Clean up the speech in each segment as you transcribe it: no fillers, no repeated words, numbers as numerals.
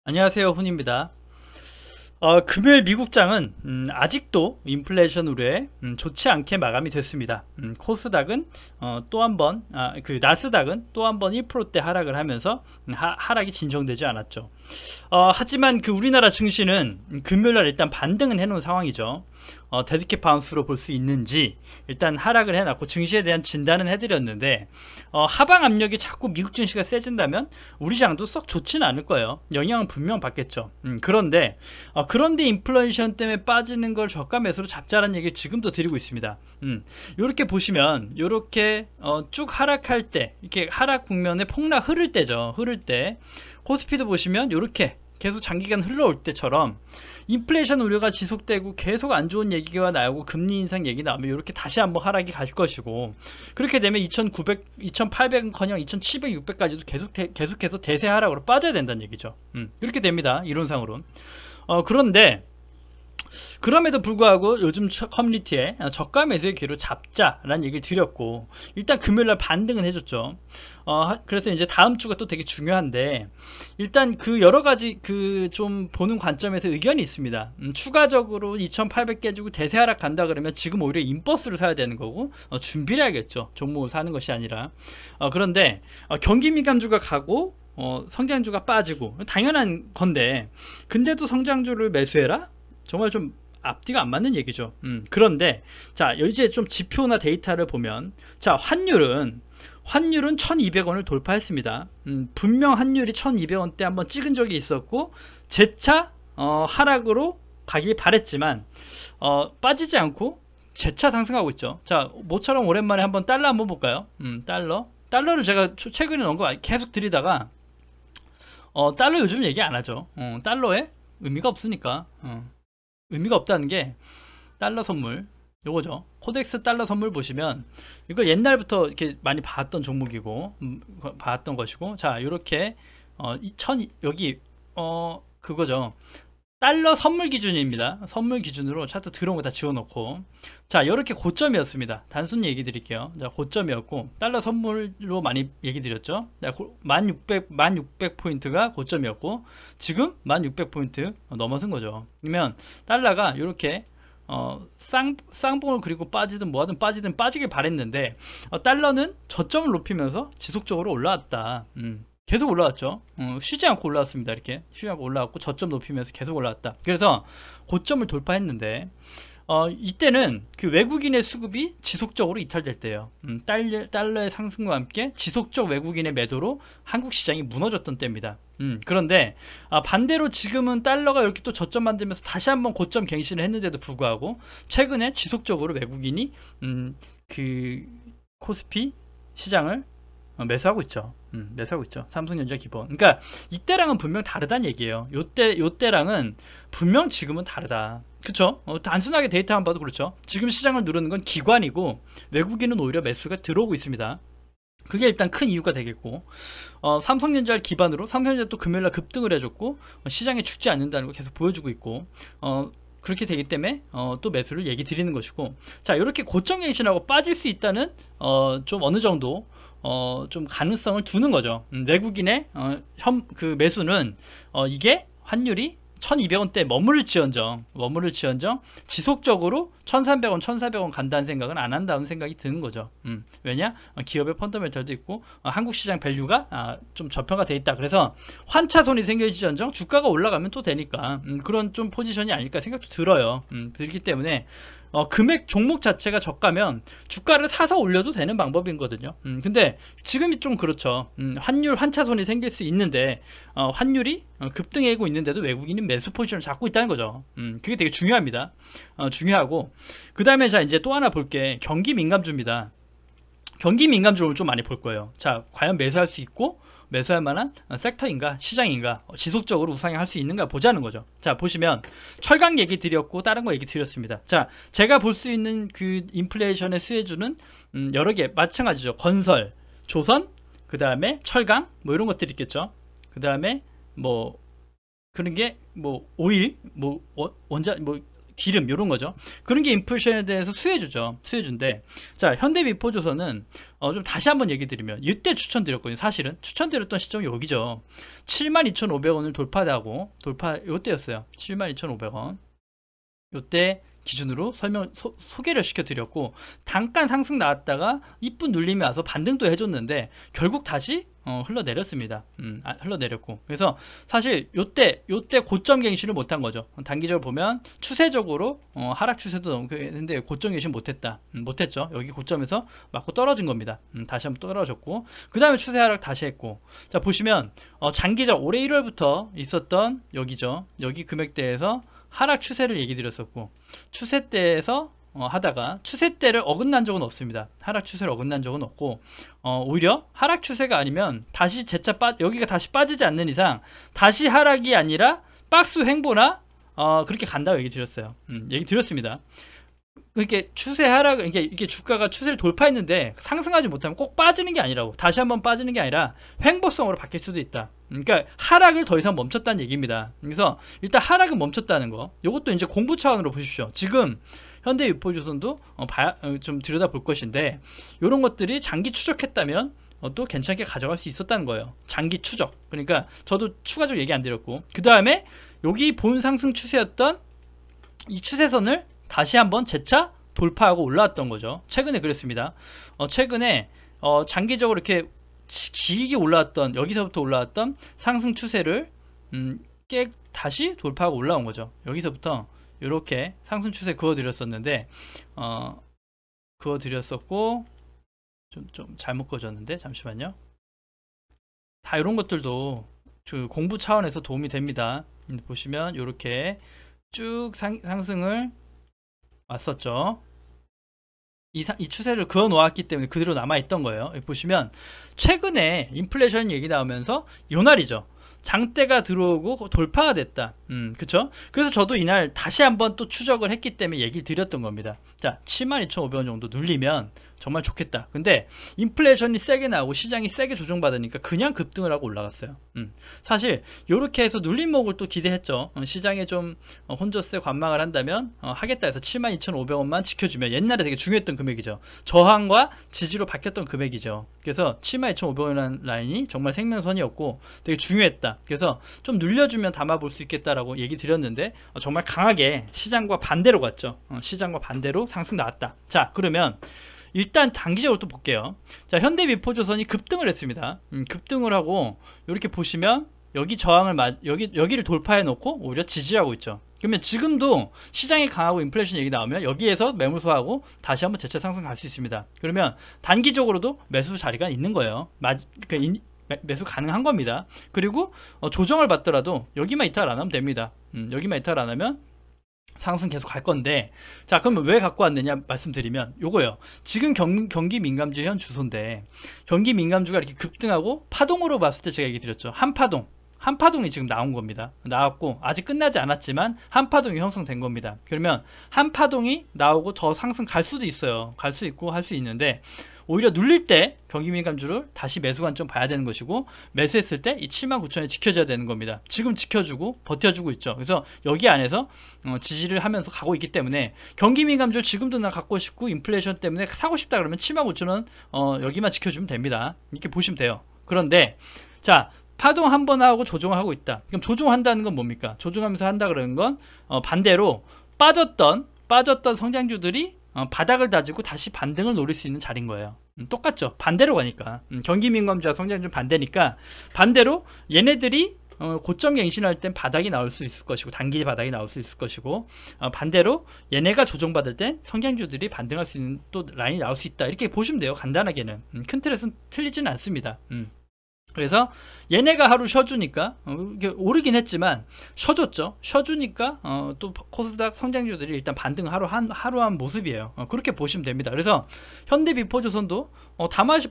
안녕하세요, 훈입니다. 금요일 미국장은 아직도 인플레이션 우려에 좋지 않게 마감이 됐습니다. 코스닥은 또 한 번, 그 나스닥은 또 한 번 1%대 하락을 하면서 하락이 진정되지 않았죠. 하지만 그 우리나라 증시는 금요일날 일단 반등은 해놓은 상황이죠. 데드캣 바운스로 볼 수 있는지 일단 하락을 해놨고 증시에 대한 진단은 해드렸는데, 하방 압력이 자꾸 미국 증시가 세진다면 우리 장도 썩 좋지는 않을 거예요. 영향은 분명 받겠죠. 그런데 인플레이션 때문에 빠지는 걸 저가 매수로 잡자라는 얘기를 지금도 드리고 있습니다. 이렇게 보시면 이렇게 쭉 하락할 때, 이렇게 하락 국면에 폭락 흐를 때죠. 흐를 때 코스피도 보시면 이렇게 계속 장기간 흘러올 때처럼 인플레이션 우려가 지속되고 계속 안 좋은 얘기가 나오고 금리 인상 얘기 나오면 이렇게 다시 한번 하락이 갈 것이고, 그렇게 되면 2,900, 2,800은커녕 2,700, 600까지도 계속해서 대세 하락으로 빠져야 된다는 얘기죠. 그렇게 됩니다, 이론상으로. 그런데 그럼에도 불구하고 요즘 커뮤니티에 저가 매수의 기회를 잡자라는 얘기를 드렸고, 일단 금요일날 반등은 해줬죠. 그래서 이제 다음 주가 또 되게 중요한데, 일단 그 여러가지 그 좀 보는 관점에서 의견이 있습니다. 추가적으로 2800 깨지고 대세 하락 간다 그러면 지금 오히려 인버스를 사야 되는 거고, 준비를 해야겠죠. 종목을 사는 것이 아니라. 그런데 경기 민감주가 가고 성장주가 빠지고 당연한 건데, 근데도 성장주를 매수해라? 정말 좀 앞뒤가 안 맞는 얘기죠. 그런데 자, 이제 좀 지표나 데이터를 보면, 자, 환율은 1200원을 돌파했습니다. 분명 환율이 1200원대 한번 찍은 적이 있었고 재차 하락으로 가길 바랬지만 빠지지 않고 재차 상승하고 있죠. 자, 모처럼 오랜만에 한번 달러 한번 볼까요? 달러를 제가 최근에 넣은 거 계속 드리다가 달러 요즘 얘기 안 하죠. 달러에 의미가 없으니까. 의미가 없다는 게, 달러 선물 요거죠. 코덱스 달러 선물 보시면 이거 옛날부터 이렇게 많이 봤던 종목이고, 봤던 것이고, 자, 요렇게 여기 그거죠. 달러 선물 기준입니다. 선물 기준으로 차트 들어온 거 다 지워놓고, 자, 이렇게 고점이었습니다. 단순히 얘기 드릴게요. 자, 고점이었고 달러 선물로 많이 얘기 드렸죠. 1600포인트가 고점이었고 지금 1600포인트 넘어선 거죠. 그러면 달러가 이렇게 쌍봉을 그리고 빠지든 뭐하든 빠지길 바랬는데, 달러는 저점을 높이면서 지속적으로 올라왔다. 계속 올라왔죠. 쉬지 않고 올라왔습니다. 이렇게 쉬지 않고 올라왔고 저점 높이면서 계속 올라왔다. 그래서 고점을 돌파했는데, 이때는 그 외국인의 수급이 지속적으로 이탈될 때예요. 달러의 상승과 함께 지속적 외국인의 매도로 한국 시장이 무너졌던 때입니다. 그런데 반대로 지금은 달러가 이렇게 또 저점 만들면서 다시 한번 고점 갱신을 했는데도 불구하고 최근에 지속적으로 외국인이 그 코스피 시장을 매수하고 있죠. 매수하고 있죠. 삼성전자 기본. 그러니까 이때랑은 분명 다르다는 얘기예요. 요때랑은 분명 지금은 다르다. 그쵸? 단순하게 데이터만 봐도 그렇죠. 지금 시장을 누르는 건 기관이고 외국인은 오히려 매수가 들어오고 있습니다. 그게 일단 큰 이유가 되겠고, 삼성전자를 기반으로 삼성전자 또 금요일날 급등을 해줬고 시장에 죽지 않는다는 걸 계속 보여주고 있고, 그렇게 되기 때문에 또 매수를 얘기 드리는 것이고, 자, 이렇게 고점 갱신하고 빠질 수 있다는 좀 어느 정도 좀 가능성을 두는 거죠. 외국인의 그 매수는 이게 환율이 1200원대 머무를지언정 지속적으로 1300원 1400원 간다는 생각은 안 한다는 생각이 드는 거죠. 왜냐? 기업의 펀더멘털도 있고 한국 시장 밸류가 좀 저평가돼 있다. 그래서 환차손이 생길지언정 주가가 올라가면 또 되니까 그런 좀 포지션이 아닐까 생각도 들어요. 들기 때문에 금액 종목 자체가 저가면 주가를 사서 올려도 되는 방법이거든요. 근데 지금이 좀 그렇죠. 환율 환차손이 생길 수 있는데 환율이 급등하고 있는데도 외국인이 매수 포지션을 잡고 있다는 거죠. 그게 되게 중요합니다. 중요하고, 그 다음에 자, 이제 또 하나 볼게. 경기 민감주입니다. 경기 민감주를 좀 많이 볼 거예요. 자, 과연 매수할 수 있고 매수할 만한 섹터인가 시장인가, 지속적으로 우상향할 수 있는가 보자는 거죠. 자, 보시면 철강 얘기 드렸고 다른 거 얘기 드렸습니다. 자, 제가 볼 수 있는 그 인플레이션의 수혜주는 여러 개 마찬가지죠. 건설, 조선, 그 다음에 철강 뭐 이런 것들이 있겠죠. 그 다음에 뭐 그런 게 뭐 오일, 뭐 원자, 뭐 기름 요런 거죠. 그런 게 인플레이션에 대해서 수혜주죠. 수혜주인데, 자, 현대미포조선은 좀 다시 한번 얘기 드리면, 이때 추천드렸거든요. 사실은 추천드렸던 시점이 여기죠. 72,500원을 요때였어요. 72,500원 요때 기준으로 소개를 시켜드렸고, 잠깐 상승 나왔다가 이쁜 눌림이 와서 반등도 해줬는데 결국 다시 흘러내렸습니다. 흘러내렸고, 그래서 사실 요때 고점 갱신을 못한 거죠. 단기적으로 보면 추세적으로 하락 추세도 너무 했는데 고점 갱신 못했죠. 여기 고점에서 맞고 떨어진 겁니다. 다시 한번 떨어졌고, 그 다음에 추세 하락 다시 했고, 자 보시면 장기적 올해 1월부터 있었던 여기죠. 여기 금액대에서 하락 추세를 얘기 드렸었고, 추세대에서 하다가 추세대를 어긋난 적은 없습니다. 하락 추세를 어긋난 적은 없고, 오히려 하락 추세가 아니면 다시 여기가 다시 빠지지 않는 이상 다시 하락이 아니라 박스 횡보나 그렇게 간다고 얘기 드렸어요. 얘기 드렸습니다. 이렇게 추세 하락, 이게 주가가 추세를 돌파했는데 상승하지 못하면 꼭 빠지는 게 아니라고, 다시 한번 빠지는 게 아니라 횡보성으로 바뀔 수도 있다. 그러니까 하락을 더 이상 멈췄다는 얘기입니다. 그래서 일단 하락은 멈췄다는 거, 이것도 이제 공부 차원으로 보십시오. 지금 현대유포조선도 좀 들여다볼 것인데, 이런 것들이 장기 추적했다면 또 괜찮게 가져갈 수 있었다는 거예요. 장기 추적. 그러니까 저도 추가적으로 얘기 안 드렸고, 그 다음에 여기 본 상승 추세였던 이 추세선을 다시 한번 재차 돌파하고 올라왔던 거죠. 최근에 그랬습니다. 최근에 장기적으로 이렇게 길게 올라왔던, 여기서부터 올라왔던 상승 추세를 다시 돌파하고 올라온 거죠. 여기서부터 이렇게 상승 추세 그어드렸었는데, 그어드렸었고, 좀 잘못 그어졌는데, 잠시만요. 다 이런 것들도 그 공부 차원에서 도움이 됩니다. 보시면 이렇게 쭉 상승을 왔었죠. 이 추세를 그어 놓았기 때문에 그대로 남아있던 거예요. 여기 보시면 최근에 인플레이션 얘기 나오면서 요날이죠. 장대가 들어오고 돌파가 됐다. 그쵸? 그래서 저도 이날 다시 한번 또 추적을 했기 때문에 얘기 드렸던 겁니다. 자, 72,500원 정도 눌리면 정말 좋겠다. 근데 인플레이션이 세게 나오고 시장이 세게 조정받으니까 그냥 급등을 하고 올라갔어요. 사실 이렇게 해서 눌림목을 또 기대했죠. 시장에 좀 혼조세 관망을 한다면 하겠다 해서 72,500원만 지켜주면, 옛날에 되게 중요했던 금액이죠. 저항과 지지로 바뀌었던 금액이죠. 그래서 72,500원이라는 라인이 정말 생명선이었고 되게 중요했다. 그래서 좀 눌려주면 담아볼 수 있겠다라고 얘기 드렸는데, 정말 강하게 시장과 반대로 갔죠. 시장과 반대로 상승 나왔다. 자, 그러면 일단 단기적으로 또 볼게요. 자, 현대미포조선이 급등을 했습니다. 급등을 하고 이렇게 보시면 여기 저항을 여기를 돌파해 놓고 오히려 지지하고 있죠. 그러면 지금도 시장이 강하고 인플레이션 얘기 나오면 여기에서 매물소하고 다시 한번 재차 상승 갈 수 있습니다. 그러면 단기적으로도 매수 자리가 있는 거예요. 매수 가능한 겁니다. 그리고 조정을 받더라도 여기만 이탈 안 하면 됩니다. 여기만 이탈 안 하면 상승 계속 갈 건데, 자, 그러면 왜 갖고 왔느냐 말씀드리면 요거예요. 지금 경기 민감주 현 주소인데, 경기 민감주가 이렇게 급등하고 파동으로 봤을 때 제가 얘기 드렸죠. 한파동이 지금 나온 겁니다. 나왔고 아직 끝나지 않았지만 한파동이 형성된 겁니다. 그러면 한파동이 나오고 더 상승 갈 수도 있어요. 갈 수 있고 할 수 있는데, 오히려 눌릴 때 경기민감주를 다시 매수 관점 봐야 되는 것이고, 매수했을 때 이 79,000에 지켜져야 되는 겁니다. 지금 지켜주고 버텨주고 있죠. 그래서 여기 안에서 지지를 하면서 가고 있기 때문에 경기민감주를 지금도 나 갖고 싶고 인플레이션 때문에 사고 싶다 그러면 79,000원 여기만 지켜주면 됩니다. 이렇게 보시면 돼요. 그런데 자, 파동 한번 하고 조정을 하고 있다. 그럼 조정한다는 건 뭡니까? 조정하면서 한다 그러는 건 반대로 빠졌던 성장주들이 바닥을 다지고 다시 반등을 노릴 수 있는 자리인 거예요. 똑같죠. 반대로 가니까. 경기민감주와 성장주 반대니까, 반대로 얘네들이 고점 갱신할 땐 바닥이 나올 수 있을 것이고, 단기 바닥이 나올 수 있을 것이고, 반대로 얘네가 조정받을 땐 성장주들이 반등할 수 있는 또 라인이 나올 수 있다. 이렇게 보시면 돼요. 간단하게는. 큰 틀에서는 틀리지는 않습니다. 그래서 얘네가 하루 쉬어주니까 오르긴 했지만 쉬어줬죠. 쉬어주니까 또 코스닥 성장주들이 일단 반등 하루 한 모습이에요. 그렇게 보시면 됩니다. 그래서 현대미포조선도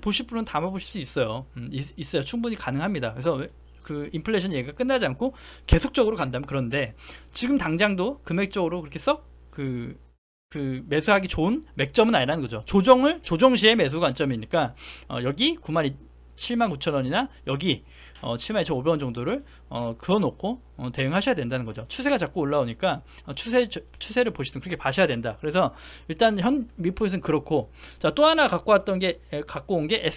보실 분은 담아보실 수 있어요. 있어요. 충분히 가능합니다. 그래서 그 인플레이션 얘기가 끝나지 않고 계속적으로 간다면, 그런데 지금 당장도 금액적으로 그렇게 썩 매수하기 좋은 맥점은 아니라는 거죠. 조정 시에 매수 관점이니까 여기 79,000원이나 여기 치마 2,500원 정도를 그어놓고 대응하셔야 된다는 거죠. 추세가 자꾸 올라오니까 추세를 보시든 그렇게 봐셔야 된다. 그래서 일단 현 미포에서는 그렇고, 자, 또 하나 갖고 온 게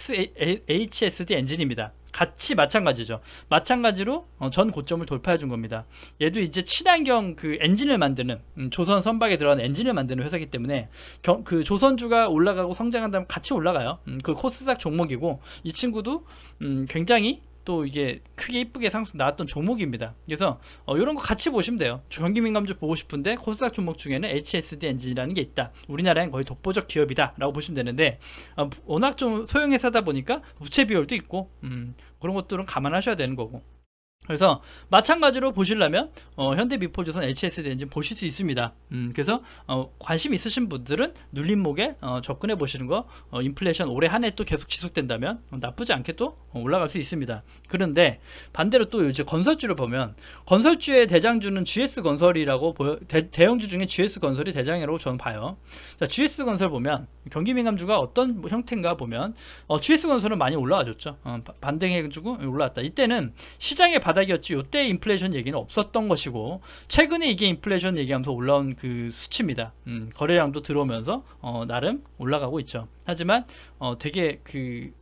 HSD 엔진입니다. 같이 마찬가지죠. 마찬가지로 전 고점을 돌파해 준 겁니다. 얘도 이제 친환경 그 엔진을 만드는 조선 선박에 들어가는 엔진을 만드는 회사이기 때문에 그 조선주가 올라가고 성장한다면 같이 올라가요. 그 코스닥 종목이고, 이 친구도 굉장히 또 이게 크게 이쁘게 상승 나왔던 종목입니다. 그래서 이런 거 같이 보시면 돼요. 경기민감주 보고 싶은데 코스닥 종목 중에는 HSD 엔진이라는 게 있다. 우리나라엔 거의 독보적 기업이다 라고 보시면 되는데, 워낙 좀 소형회사다 보니까 부채 비율도 있고 그런 것들은 감안하셔야 되는 거고. 그래서 마찬가지로 보시려면 현대미포조선 HSD 엔진 보실 수 있습니다. 그래서 관심 있으신 분들은 눌림목에 접근해 보시는 거, 인플레이션 올해 한 해 또 계속 지속된다면 나쁘지 않게 또 올라갈 수 있습니다. 그런데 반대로 또 이제 건설주를 보면, 건설주의 대장주는 GS건설이라고 대형주 중에 GS건설이 대장이라고 저는 봐요. 자, GS건설 보면 경기민감주가 어떤 형태인가 보면 GS건설은 많이 올라와줬죠. 반등해주고 올라왔다. 이때는 시장의 바닥이었지, 요때 인플레이션 얘기는 없었던 것이고, 최근에 이게 인플레이션 얘기하면서 올라온 그 수치입니다. 거래량도 들어오면서 나름 올라가고 있죠. 하지만 되게 그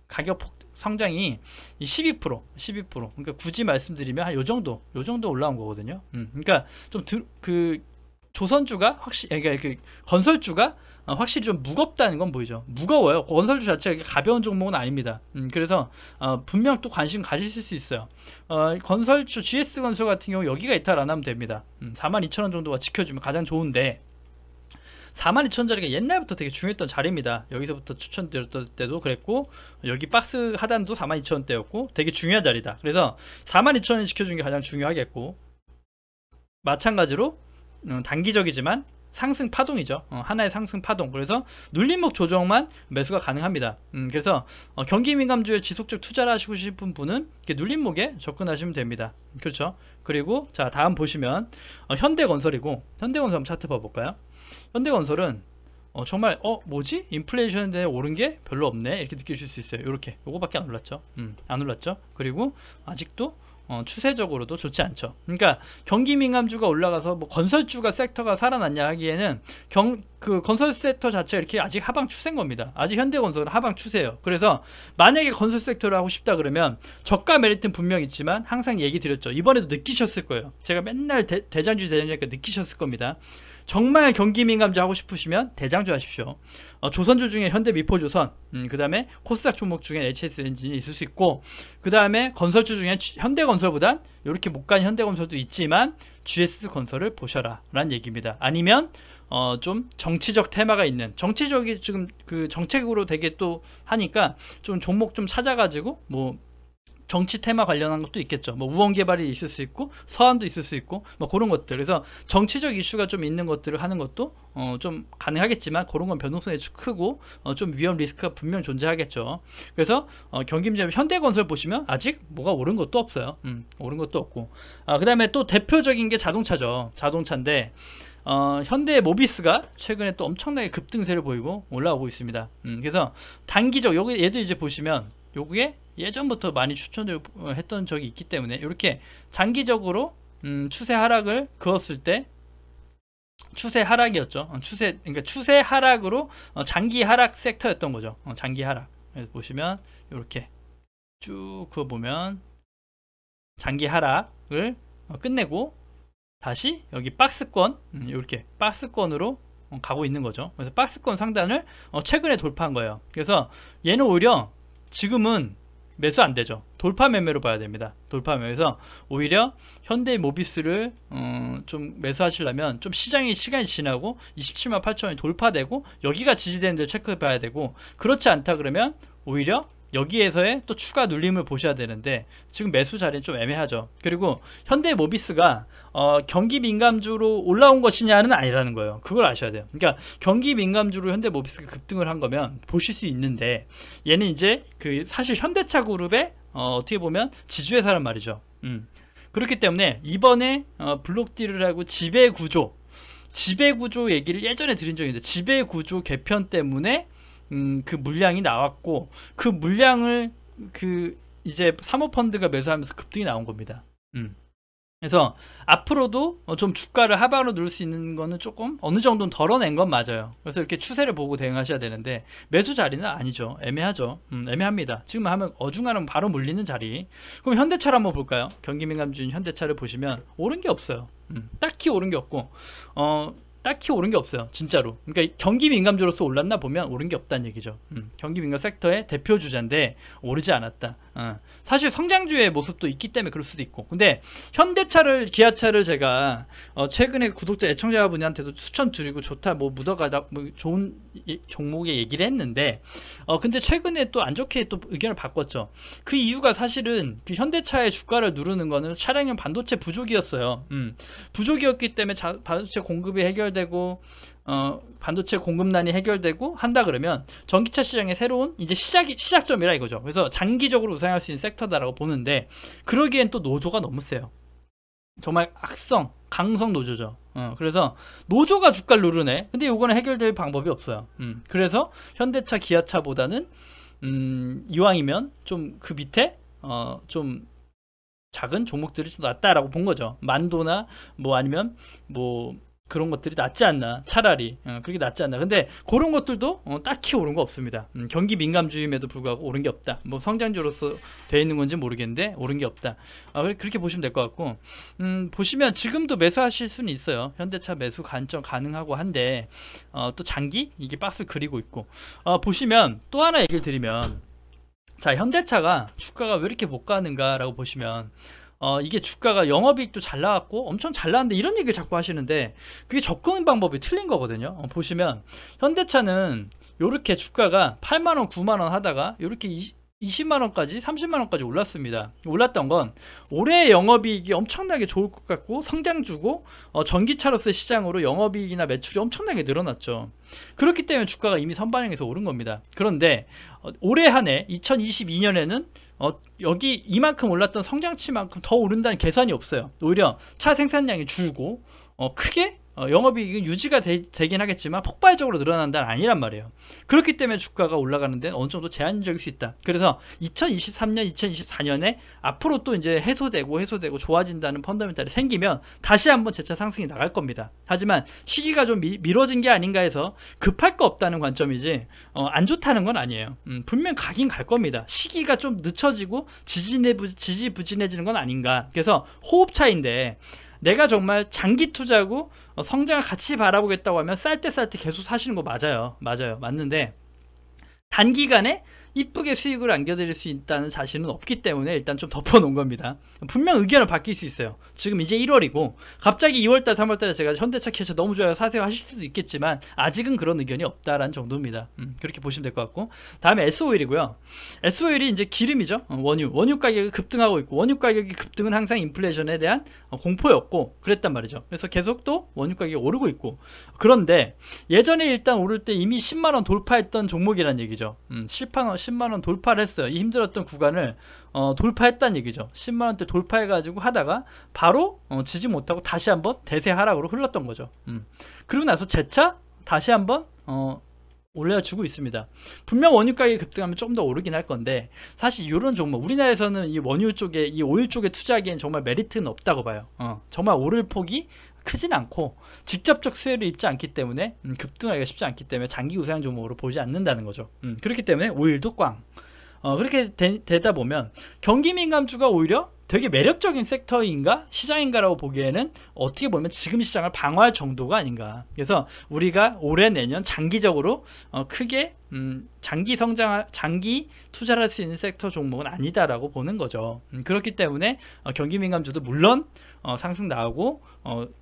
가격 성장이 12%, 그러니까 굳이 말씀드리면 한 요 정도 올라온 거거든요. 그러니까 좀 조선주가 확실히, 그러니까 그 건설주가 확실히 좀 무겁다는 건 보이죠. 무거워요. 건설주 자체가 가벼운 종목은 아닙니다. 그래서 분명 또 관심 가지실 수 있어요. 건설주 GS건설 같은 경우 여기가 이탈 안 하면 됩니다. 42,000원 정도가 지켜주면 가장 좋은데, 42,000원짜리가 옛날부터 되게 중요했던 자리입니다. 여기서부터 추천드렸던 때도 그랬고, 여기 박스 하단도 42,000원대였고 되게 중요한 자리다. 그래서 42,000원 지켜주는 게 가장 중요하겠고, 마찬가지로 단기적이지만 상승 파동이죠. 하나의 상승 파동. 그래서 눌림목 조정만 매수가 가능합니다. 그래서 경기민감주에 지속적 투자를 하시고 싶은 분은 이렇게 눌림목에 접근하시면 됩니다. 그렇죠. 그리고 자, 다음 보시면 현대건설이고, 현대건설 한번 차트 봐볼까요? 현대건설은 정말 뭐지? 인플레이션에 오른 게 별로 없네 이렇게 느끼실 수 있어요. 이렇게 요거밖에 안 올랐죠. 안 올랐죠. 그리고 아직도 추세적으로도 좋지 않죠. 그러니까 경기민감주가 올라가서 뭐 건설주가 섹터가 살아났냐 하기에는 그 건설 섹터 자체가 이렇게 아직 하방 추세인 겁니다. 아직 현대건설은 하방 추세예요. 그래서 만약에 건설 섹터를 하고 싶다 그러면 저가 메리트는 분명 있지만, 항상 얘기 드렸죠. 이번에도 느끼셨을 거예요. 제가 맨날 대장주 느끼셨을 겁니다. 정말 경기민감주 하고 싶으시면 대장주 하십시오. 조선주 중에 현대미포조선, 그 다음에 코스닥 종목 중에 HS 엔진이 있을 수 있고, 그 다음에 건설주 중에 현대건설보단 이렇게 못 간 현대건설도 있지만 GS건설을 보셔라 라는 얘기입니다. 아니면 좀 정치적 테마가 있는, 정치적이 지금 그 정책으로 되게 또 하니까 좀 종목 좀 찾아가지고 뭐 정치 테마 관련한 것도 있겠죠. 뭐 우원 개발이 있을 수 있고, 서한도 있을 수 있고, 뭐 그런 것들. 그래서 정치적 이슈가 좀 있는 것들을 하는 것도 좀 가능하겠지만, 그런 건 변동성이 크고 좀 위험 리스크가 분명 존재하겠죠. 그래서 경기민감 현대건설 보시면 아직 뭐가 오른 것도 없어요. 오른 것도 없고, 그 다음에 또 대표적인 게 자동차죠. 자동차인데 현대 모비스가 최근에 또 엄청나게 급등세를 보이고 올라오고 있습니다. 그래서 단기적, 얘도 이제 보시면 요게 예전부터 많이 추천을 했던 적이 있기 때문에, 이렇게 장기적으로 추세 하락을 그었을 때, 추세 하락이었죠. 그러니까 추세 하락으로 장기 하락 섹터였던 거죠. 장기 하락. 그래서 보시면 이렇게 쭉 그어 보면 장기 하락을 끝내고 다시 여기 박스권, 이렇게 박스권으로 가고 있는 거죠. 그래서 박스권 상단을 최근에 돌파한 거예요. 그래서 얘는 오히려 지금은 매수 안 되죠. 돌파 매매로 봐야 됩니다. 돌파 매매에서 오히려 현대모비스를 좀 매수하시려면 좀 시간이 지나고 278,000원이 돌파되고 여기가 지지되는 데 체크해 봐야 되고, 그렇지 않다 그러면 오히려 여기에서의 또 추가 눌림을 보셔야 되는데, 지금 매수 자리는 좀 애매하죠. 그리고 현대모비스가 경기 민감주로 올라온 것이냐는 아니라는 거예요. 그걸 아셔야 돼요. 그러니까 경기 민감주로 현대모비스가 급등을 한 거면 보실 수 있는데, 얘는 이제 그 사실 현대차 그룹의 어떻게 보면 지주회사란 말이죠. 그렇기 때문에 이번에 블록딜을 하고 지배구조 얘기를 예전에 드린 적이 있는데, 지배구조 개편 때문에 그 물량이 나왔고, 그 물량을 이제 사모펀드가 매수하면서 급등이 나온 겁니다. 그래서 앞으로도 좀 주가를 하방으로 누를 수 있는 거는 조금 어느 정도는 덜어낸 건 맞아요. 그래서 이렇게 추세를 보고 대응하셔야 되는데 매수 자리는 아니죠. 애매하죠. 애매합니다. 지금 하면 어중간하면 바로 물리는 자리. 그럼 현대차를 한번 볼까요? 경기민감주인 현대차를 보시면 오른 게 없어요. 딱히 오른 게 없고 딱히 오른 게 없어요. 진짜로. 그러니까 경기 민감주로서 올랐나 보면 오른 게 없다는 얘기죠. 경기 민감 섹터의 대표 주자인데 오르지 않았다. 사실 성장주의 모습도 있기 때문에 그럴 수도 있고. 근데 현대차를, 기아차를 제가 최근에 구독자, 애청자분한테도 추천드리고 좋다, 뭐 묻어가다, 뭐 좋은 종목의 얘기를 했는데 근데 최근에 또 안 좋게 또 의견을 바꿨죠. 그 이유가 사실은 그 현대차의 주가를 누르는 거는 차량용 반도체 부족이었어요. 부족이었기 때문에 반도체 공급이 해결되고 반도체 공급난이 해결되고 한다 그러면 전기차 시장의 새로운 이제 시작점이라 이거죠. 그래서 장기적으로 우상할 수 있는 섹터다라고 보는데 그러기엔 또 노조가 너무 세요. 정말 강성 노조죠. 그래서 노조가 주가를 누르네. 근데 요거는 해결될 방법이 없어요. 그래서 현대차, 기아차보다는 이왕이면 좀 그 밑에 좀 작은 종목들이 좀 낫다라고 본 거죠. 만도나 뭐 아니면 뭐 그런 것들이 낫지 않나, 차라리 그렇게 낫지 않나. 근데 그런 것들도 딱히 오른 거 없습니다. 경기 민감주임에도 불구하고 오른 게 없다. 뭐 성장주로서 되어 있는 건지 모르겠는데 오른 게 없다. 그렇게 보시면 될 것 같고, 보시면 지금도 매수하실 수는 있어요. 현대차 매수 관점 가능하고 한데 또 장기 이게 박스 그리고 있고, 보시면 또 하나 얘기를 드리면, 자, 현대차가 주가가 왜 이렇게 못 가는가 라고 보시면 이게 주가가 영업이익도 잘 나왔고 엄청 잘 나왔는데 이런 얘기를 자꾸 하시는데 그게 접근 방법이 틀린 거거든요. 보시면 현대차는 요렇게 주가가 8만원 9만원 하다가 요렇게 20만원까지 30만원까지 올랐습니다. 올랐던 건 올해 영업이익이 엄청나게 좋을 것 같고 성장주고 전기차로서의 시장으로 영업이익이나 매출이 엄청나게 늘어났죠. 그렇기 때문에 주가가 이미 선반영해서 오른 겁니다. 그런데 올해 한 해 2022년에는 여기 이만큼 올랐던 성장치만큼 더 오른다는 계산이 없어요. 오히려 차 생산량이 줄고 크게 영업이익은 유지가 되긴 하겠지만 폭발적으로 늘어난다는 아니란 말이에요. 그렇기 때문에 주가가 올라가는 데는 어느 정도 제한적일 수 있다. 그래서 2023년, 2024년에 앞으로 또 이제 해소되고 좋아진다는 펀더멘탈이 생기면 다시 한번 재차 상승이 나갈 겁니다. 하지만 시기가 좀 미뤄진 게 아닌가 해서 급할 거 없다는 관점이지 안 좋다는 건 아니에요. 분명 가긴 갈 겁니다. 시기가 좀 늦춰지고 지지부진해지는 건 아닌가. 그래서 호흡차인데 내가 정말 장기 투자고 성장을 같이 바라보겠다고 하면 쌀 때 계속 사시는 거 맞아요. 맞는데 단기간에 이쁘게 수익을 안겨드릴 수 있다는 자신은 없기 때문에 일단 좀 덮어놓은 겁니다. 분명 의견은 바뀔 수 있어요. 지금 이제 1월이고 갑자기 2월달 3월달에 제가 현대차 캐셔 너무 좋아요 사세요 하실 수도 있겠지만 아직은 그런 의견이 없다라는 정도입니다. 그렇게 보시면 될 것 같고, 다음에 S-오일이고요. S-오일이 이제 기름이죠. 원유 가격이 급등하고 있고, 원유 가격이 급등은 항상 인플레이션에 대한 공포였고 그랬단 말이죠. 그래서 계속 또 원유 가격이 오르고 있고, 그런데 예전에 일단 오를 때 이미 10만원 돌파했던 종목이란 얘기죠. 10만원 돌파를 했어요. 이 힘들었던 구간을 돌파했다는 얘기죠. 10만원대 돌파해가지고 하다가 바로 지지 못하고 다시 한번 대세 하락으로 흘렀던 거죠. 그리고 나서 재차 다시 한번 올려주고 있습니다. 분명 원유 가격이 급등하면 좀 더 오르긴 할 건데, 사실 이런 종목 우리나라에서는 이 원유 쪽에, 이 오일 쪽에 투자하기엔 정말 메리트는 없다고 봐요. 정말 오를 폭이 크진 않고 직접적 수혜를 입지 않기 때문에 급등하기가 쉽지 않기 때문에 장기 우상 종목으로 보지 않는다는 거죠. 그렇기 때문에 오일도 꽝. 그렇게 되다 보면 경기 민감주가 오히려 되게 매력적인 섹터인가 시장인가라고 보기에는 어떻게 보면 지금 시장을 방어할 정도가 아닌가. 그래서 우리가 올해 내년 장기적으로 크게 장기 투자를 할 수 있는 섹터 종목은 아니다라고 보는 거죠. 그렇기 때문에 경기 민감주도 물론 상승 나오고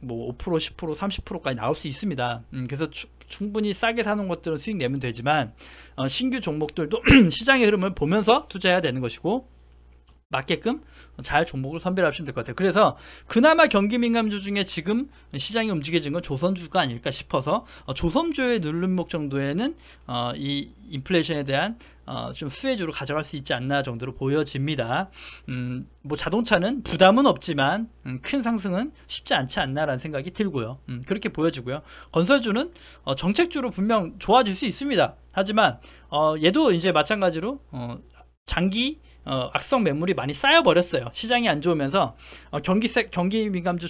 뭐 5%, 10%, 30%까지 나올 수 있습니다. 그래서 충분히 싸게 사놓은 것들은 수익 내면 되지만 신규 종목들도 시장의 흐름을 보면서 투자해야 되는 것이고, 맞게끔 잘 종목을 선별하시면 될 것 같아요. 그래서 그나마 경기 민감주 중에 지금 시장이 움직여진 건 조선주가 아닐까 싶어서 조선주의 누른목 정도에는 이 인플레이션에 대한 좀 수혜주로 가져갈 수 있지 않나 정도로 보여집니다. 뭐 자동차는 부담은 없지만 큰 상승은 쉽지 않지 않나라는 생각이 들고요. 그렇게 보여지고요. 건설주는 정책주로 분명 좋아질 수 있습니다. 하지만 얘도 이제 마찬가지로 장기 악성 매물이 많이 쌓여버렸어요. 시장이 안 좋으면서 경기 민감주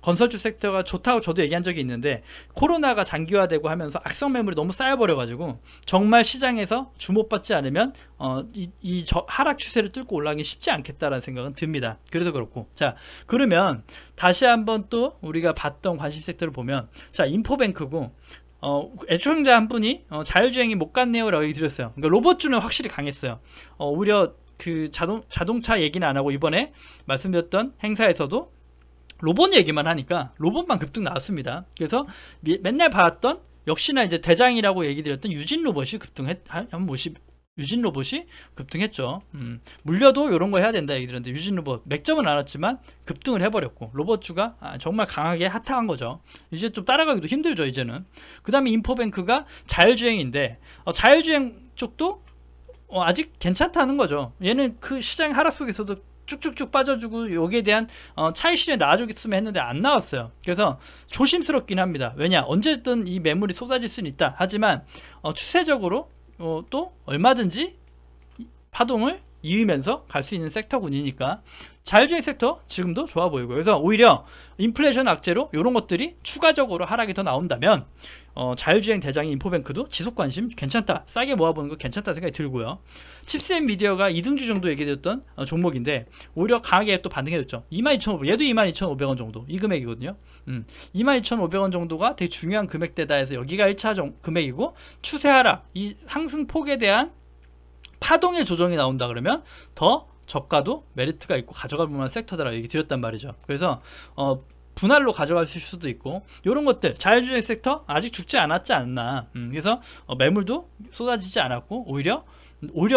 건설주 섹터가 좋다고 저도 얘기한 적이 있는데, 코로나가 장기화되고 하면서 악성 매물이 너무 쌓여버려가지고 정말 시장에서 주목받지 않으면 이 하락 추세를 뚫고 올라가기 쉽지 않겠다라는 생각은 듭니다. 그래서 그렇고, 자 그러면 다시 한번 또 우리가 봤던 관심 섹터를 보면, 자 인포뱅크고, 애청자 한 분이 자율주행이 못 갔네요 라고 얘기 드렸어요. 그러니까 로봇주는 확실히 강했어요. 오히려 그 자동차 얘기는 안 하고 이번에 말씀드렸던 행사에서도 로봇 얘기만 하니까 로봇만 급등 나왔습니다. 그래서 맨날 봤던, 역시나 이제 대장이라고 얘기 드렸던 유진 로봇이 유진 로봇이 급등했죠. 물려도 이런 거 해야 된다 얘기 들었는데, 유진 로봇 맥점은 안 왔지만 급등을 해버렸고, 로봇주가 정말 강하게 핫한 거죠. 이제 좀 따라가기도 힘들죠 이제는. 그 다음에 인포뱅크가 자율주행인데, 자율주행 쪽도 아직 괜찮다는 거죠. 얘는 그 시장 하락 속에서도 쭉쭉쭉 빠져주고, 여기에 대한 차익 실현이 나와주겠으면 했는데 안 나왔어요. 그래서 조심스럽긴 합니다. 왜냐, 언제든 이 매물이 쏟아질 수는 있다. 하지만 추세적으로 또 얼마든지 파동을 이으면서 갈 수 있는 섹터군이니까 자율주행 섹터 지금도 좋아 보이고, 그래서 오히려 인플레이션 악재로 이런 것들이 추가적으로 하락이 더 나온다면 자율주행 대장인 인포뱅크도 지속관심 괜찮다, 싸게 모아보는 거 괜찮다 생각이 들고요. 칩스앤미디어가 2등주 정도 얘기했던 종목인데 오히려 강하게 또 반등해줬죠. 22,500원, 얘도 22,500원 정도 이 금액이거든요. 22,500원 정도가 되게 중요한 금액대다 해서 여기가 1차 금액이고, 추세 하락, 이 상승폭에 대한 파동의 조정이 나온다 그러면 더 저가도 메리트가 있고 가져갈 만한 섹터다라고 얘기 드렸단 말이죠. 그래서 분할로 가져갈 수도 있고, 이런 것들 자율주행 섹터 아직 죽지 않았지 않나. 그래서 매물도 쏟아지지 않았고, 오히려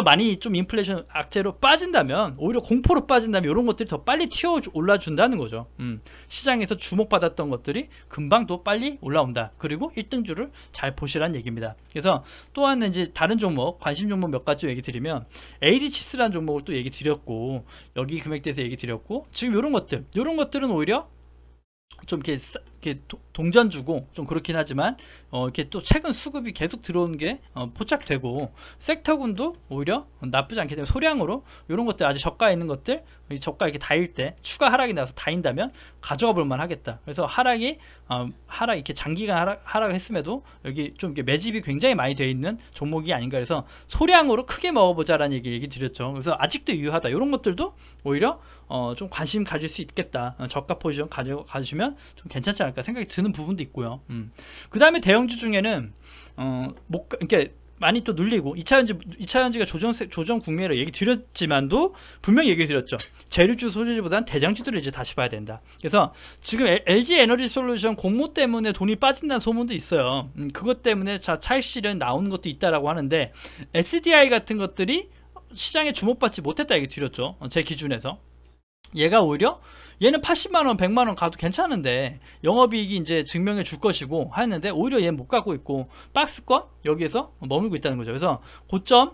많이 좀 인플레이션 악재로 빠진다면, 오히려 공포로 빠진다면 이런 것들이 더 빨리 튀어 올라준다는 거죠. 시장에서 주목받았던 것들이 금방 또 빨리 올라온다. 그리고 1등주를 잘 보시라는 얘기입니다. 그래서 또한 이제 다른 종목, 관심 종목 몇 가지 얘기 드리면, AD칩스라는 종목을 또 얘기 드렸고, 여기 금액대에서 얘기 드렸고, 지금 이런 것들은 오히려 좀 이렇게 동전 주고 좀 그렇긴 하지만 이렇게 또 최근 수급이 계속 들어오는 게 포착되고, 섹터군도 오히려 나쁘지 않기 때문에 소량으로 이런 것들, 아직 저가에 있는 것들, 저가 이렇게 다일 때 추가 하락이 나서 다인다면 가져가 볼만 하겠다. 그래서 하락 이렇게 장기간 하락했음에도 여기 좀 이렇게 매집이 굉장히 많이 되어 있는 종목이 아닌가 해서 소량으로 크게 먹어보자라는 얘기 드렸죠. 그래서 아직도 유효하다. 이런 것들도 오히려 좀 관심 가질 수 있겠다. 저가 포지션 가지시면 좀 괜찮지 않을까 생각이 드는 부분도 있고요. 그 다음에 대형주 중에는 이렇게 많이 또 눌리고, 2차전지가 조정 국면으로 얘기 드렸지만도 분명히 얘기 드렸죠. 재료주 소재주보다는 대장주들을 이제 다시 봐야 된다. 그래서 지금 LG 에너지 솔루션 공모 때문에 돈이 빠진다는 소문도 있어요. 그것 때문에 차익 실현 나오는 것도 있다라고 하는데, SDI 같은 것들이 시장에 주목받지 못했다 얘기 드렸죠. 제 기준에서. 얘가 오히려 얘는 80만원 100만원 가도 괜찮은데 영업이익이 이제 증명해 줄 것이고 하였는데, 오히려 얘는 못 갖고 있고 박스권 여기에서 머물고 있다는 거죠. 그래서 고점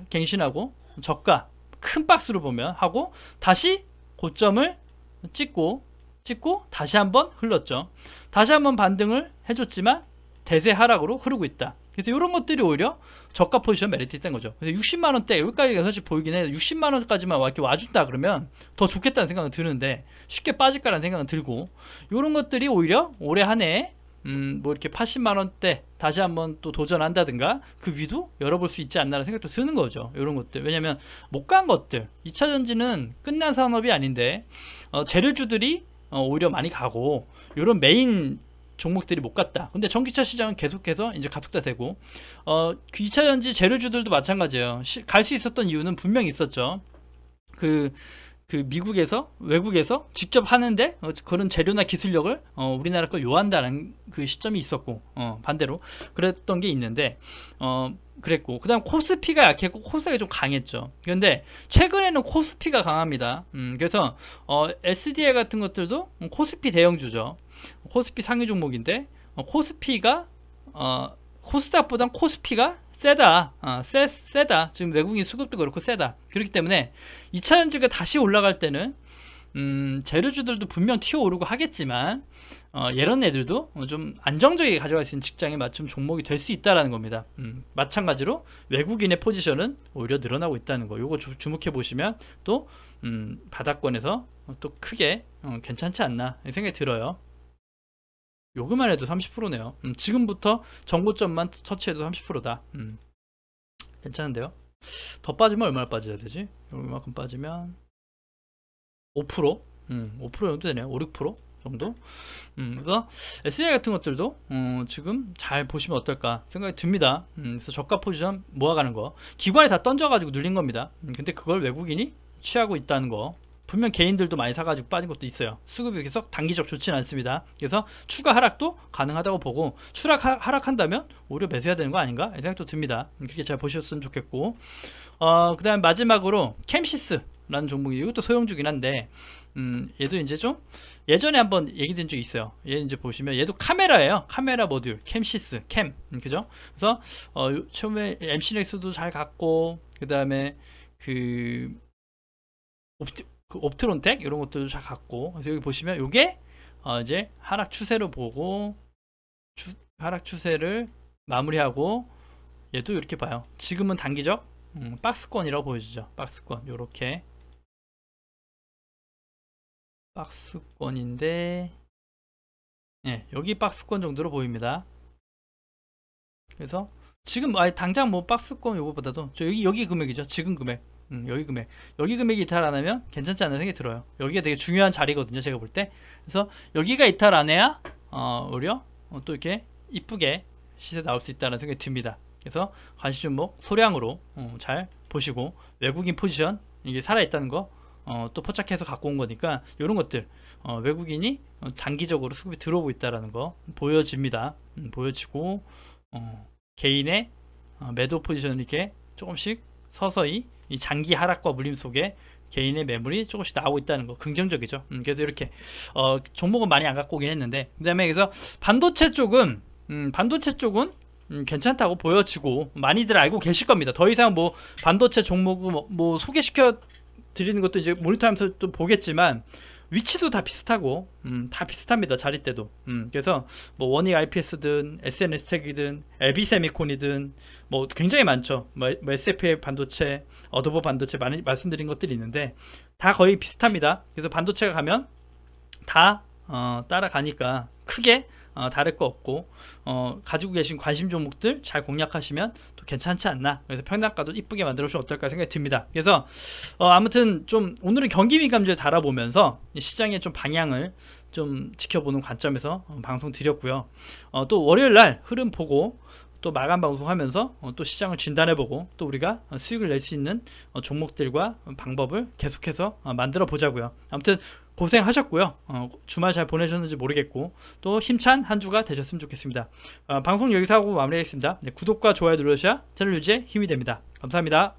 갱신하고 저가 큰 박스로 보면 하고, 다시 고점을 찍고 다시 한번 흘렀죠. 다시 한번 반등을 해줬지만 대세 하락으로 흐르고 있다. 그래서 이런 것들이 오히려 저가 포지션 메리트 있다는 거죠. 그래서 60만원대 여기까지가 사실 보이긴 해요. 60만원까지만 이렇게 와준다 그러면 더 좋겠다는 생각은 드는데, 쉽게 빠질까라는 생각은 들고, 이런 것들이 오히려 올해 한 해에 뭐 이렇게 80만원대 다시 한번 또 도전한다든가 그 위도 열어볼 수 있지 않나라는 생각도 드는 거죠. 이런 것들, 왜냐면 못 간 것들, 2차전지는 끝난 산업이 아닌데 재료주들이 오히려 많이 가고, 이런 메인 종목들이 못 갔다. 근데 전기차 시장은 계속해서 이제 가속화 되고, 2차전지 재료주들도 마찬가지예요. 갈 수 있었던 이유는 분명히 있었죠. 그 미국에서, 외국에서 직접 하는데 그런 재료나 기술력을 우리나라 걸 요한다는 그 시점이 있었고, 반대로 그랬던 게 있는데, 그랬고, 그 다음 코스피가 약했고 코스닥이 좀 강했죠. 그런데 최근에는 코스피가 강합니다. 그래서 SDI 같은 것들도 코스피 대형주죠. 코스피 상위 종목인데, 코스피가 코스닥보단 코스피가 세다. 세다. 지금 외국인 수급도 그렇고 세다. 그렇기 때문에 2차전지가 다시 올라갈 때는 재료주들도 분명 튀어오르고 하겠지만, 이런 애들도 좀 안정적이게 가져갈 수 있는 직장에 맞춤 종목이 될 수 있다라는 겁니다. 마찬가지로 외국인의 포지션은 오히려 늘어나고 있다는 거. 요거 주목해 보시면 또 바닥권에서 또 크게 괜찮지 않나 생각이 들어요. 요거만 해도 30%네요. 지금부터 정고점만 터치해도 30%다. 괜찮은데요? 더 빠지면 얼마나 빠져야 되지? 요만큼 빠지면 5%? 5% 정도 되네요. 5, 6% 정도? 그래서 SDI 같은 것들도 지금 잘 보시면 어떨까 생각이 듭니다. 그래서 저가 포지션 모아가는 거, 기관에 다 던져가지고 눌린 겁니다. 근데 그걸 외국인이 취하고 있다는 거, 분명 개인들도 많이 사가지고 빠진 것도 있어요. 수급이 계속 단기적 좋지는 않습니다. 그래서 추가 하락도 가능하다고 보고, 하락한다면 오히려 매수해야 되는 거 아닌가 이 생각도 듭니다. 그렇게 잘 보셨으면 좋겠고, 그 다음 마지막으로 캠시스라는 종목이, 이것도 소형주긴 한데 얘도 이제 좀 예전에 한번 얘기된 적이 있어요. 얘 이제 보시면 얘도 카메라예요. 카메라 모듈 캠시스 캠, 그죠? 그래서 처음에 MC넥스도 잘 갔고, 그 다음에 그 옵트론텍 이런 것들도 잘 갔고, 그래서 여기 보시면 요게 이제 하락 추세로 보고 하락 추세를 마무리하고, 얘도 이렇게 봐요. 지금은 단기적 박스권이라고 보여지죠. 박스권, 요렇게 박스권인데, 예, 여기 박스권 정도로 보입니다. 그래서 지금 당장 뭐 박스권 요거보다도 여기 금액이죠. 지금 금액, 여기 금액이 이탈 안 하면 괜찮지 않은 생각이 들어요. 여기가 되게 중요한 자리거든요, 제가 볼 때. 그래서 여기가 이탈 안 해야 오히려 또 이렇게 이쁘게 시세 나올 수 있다는 생각이 듭니다. 그래서 관심 종목 소량으로 잘 보시고, 외국인 포지션 이게 살아있다는 거 또 포착해서 갖고 온 거니까, 이런 것들 외국인이 단기적으로 수급이 들어오고 있다는 거 보여집니다. 보여지고, 개인의 매도 포지션을 이렇게 조금씩 서서히 이 장기 하락과 물림 속에 개인의 매물이 조금씩 나오고 있다는 거 긍정적이죠. 그래서 이렇게 종목은 많이 안 갖고 오긴 했는데, 그 다음에 그래서 반도체 쪽은 괜찮다고 보여지고, 많이들 알고 계실 겁니다. 더 이상 뭐 반도체 종목을 뭐 소개시켜 드리는 것도 이제 모니터하면서 또 보겠지만, 위치도 다 비슷하고 다 비슷합니다. 자리대도. 그래서 뭐 원익 IPS든 SNS텍이든 LB세미콘이든 뭐 굉장히 많죠. 뭐 SFA 반도체, 어도버 반도체 많이 말씀드린 것들이 있는데 다 거의 비슷합니다. 그래서 반도체가 가면 다 따라가니까 크게 다를 거 없고, 가지고 계신 관심 종목들 잘 공략하시면 또 괜찮지 않나. 그래서 평단가도 이쁘게 만들어주면 어떨까 생각이 듭니다. 그래서 아무튼 좀 오늘은 경기 민감주에 달아보면서 시장의 좀 방향을 좀 지켜보는 관점에서 방송 드렸고요. 또 월요일날 흐름 보고 또 마감 방송하면서 또 시장을 진단해보고, 또 우리가 수익을 낼 수 있는 종목들과 방법을 계속해서 만들어 보자고요. 아무튼 고생하셨고요. 주말 잘 보내셨는지 모르겠고, 또 힘찬 한 주가 되셨으면 좋겠습니다. 방송 여기서 하고 마무리하겠습니다. 네, 구독과 좋아요 눌러주셔야 채널 유지에 힘이 됩니다. 감사합니다.